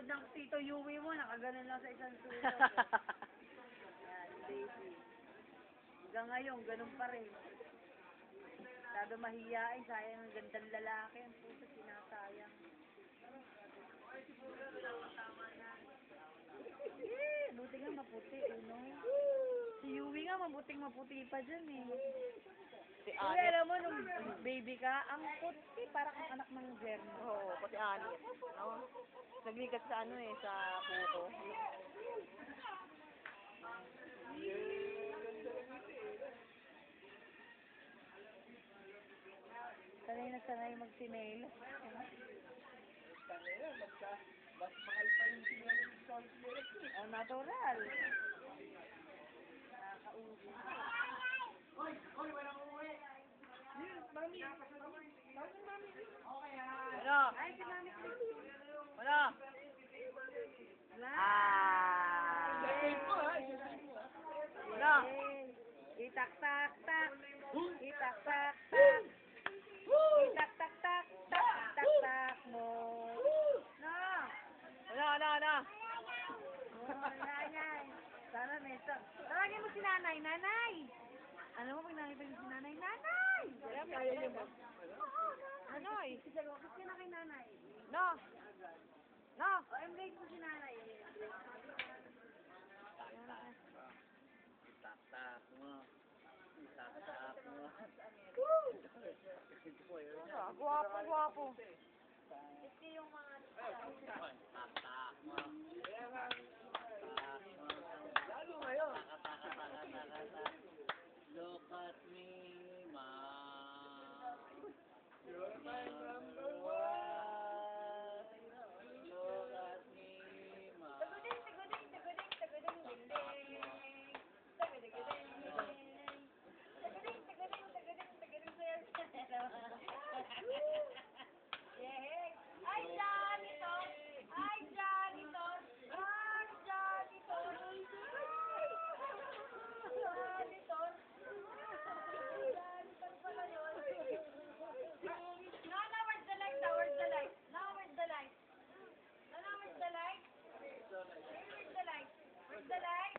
likod ng Tito Yui mo, nakaganon lang sa isang sulok. Yan, baby. Hanggang ngayon, ganun pa rin. Masyado mahiyain, sayang ang gandang lalaki. Ang puso sinasayang. Eh, buti nga maputi, no? Si Yui nga, mabuting maputi pa dyan, eh. Si Kaya Anet. alam mo, nung baby ka, ang puti, parang ang anak ng germo. Oo, pati Anet. No? Nagligas sa ano eh, sa buko. Sanay na sanay magsinelo. Mas mahal pa yung sinelo sa sinelo. Oh, natural. Nakakauwi. Hoy, walang uwi. Mami. Ano? Ay, si Mami. Ano? Wala. Isipin ko ha. Ano? Itak-tak-tak. Itak-tak-tak. Itak-tak-tak. Tak-tak-tak mo. No. Ano? Oh, nanay. Sana may sak. Tawagin mo si nanay. Nanay. Ano mo pag nakita mo si nanay? Nanay! Kaya niyo ba? Ano eh? Kasi ka na kay nanay. No? No? O, embrace mo si nanay. Tatak mo. Tatak mo. Ah, gwapo. Ito yung mga... Tatak mo. Lalo ngayon. Look at me, ma. You're my number one. Look at me, ma. Ay, janitor! Ay, janitor! Ay, janitor! Janitor! Janitor pala yun. No, no, where's the light? Where's the light? No, where's the light? No, no, where's the light? Where's the light? Where's the light?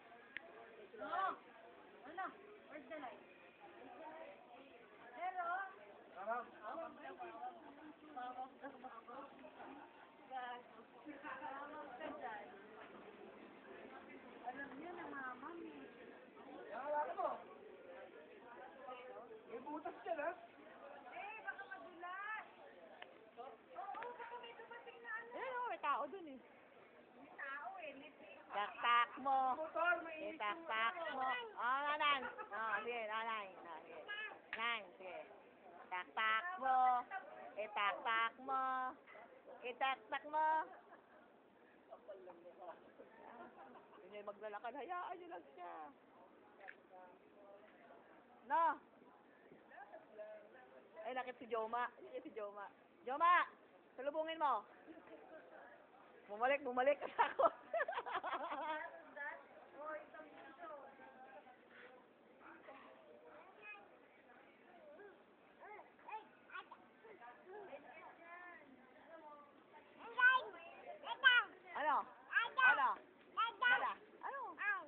No. Ano? Where's the light? Pero, alam niyo na mama mo. Nakakala mo. May butas dyan ha. Eh, baka madulas. Oo, baka may dumating na ano. Ayun oh, may tao dun eh. May tao eh, lipik. Tak-tak mo. Motor, may Itak-tak mo. Oh, nanan. Oh, sige, nanan. Sige. Nan, sige. Tak-tak mo. Itak-tak mo. Itak-tak mo. Hindi niya maglalakad. Hayaan niyo lang siya. No. Ay, nakit si Joma. Si Joma. Joma! Salubungin mo. Bumalik. Kasakot. Oh, isang puso. Ano? Ano?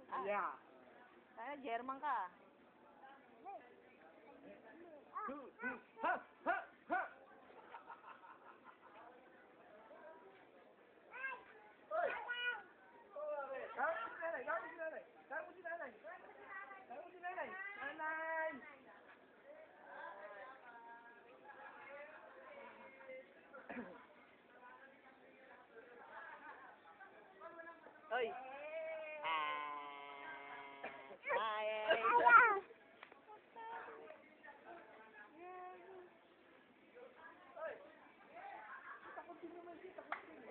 Ah, Yeah. sana German ka. Ha! Ha! Ha! Hoy! Tawag mo si nanay! Nanay! Hoy. Ay.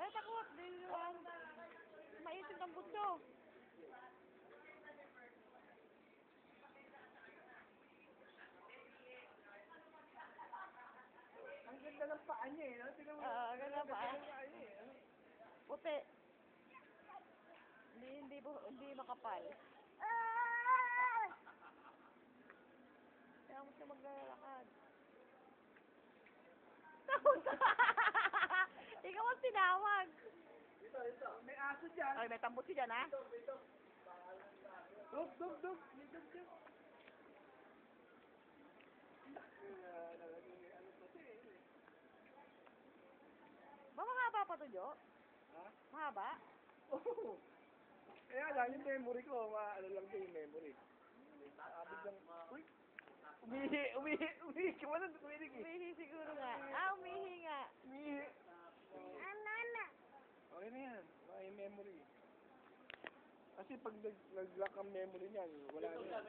Takot. Maisit ang buto. Ang ganda ng paa niya eh, no? Tingnan mo. Ganda pa. Ang paa niya eh, no? Puti. Hindi makapal. Kaya mo siya maglalakad. Takot ka. Ikaw ang tinawag. Ito. aso dyan. Ay, may tambutsi dyan, ha? Dog, dog, dog. May dog dyan. Mahaba pa to, Jo? Ha? Mahaba? Oo. Kaya lang, yung memory ko, ano lang din yung memory. Abig lang, uy, umihi, kumalan, umihi. Umihi siguro nga. Umihi nga. Umihi. Okay na yan, may memory. Kasi pag nag-lock ang memory niyan, wala na yan.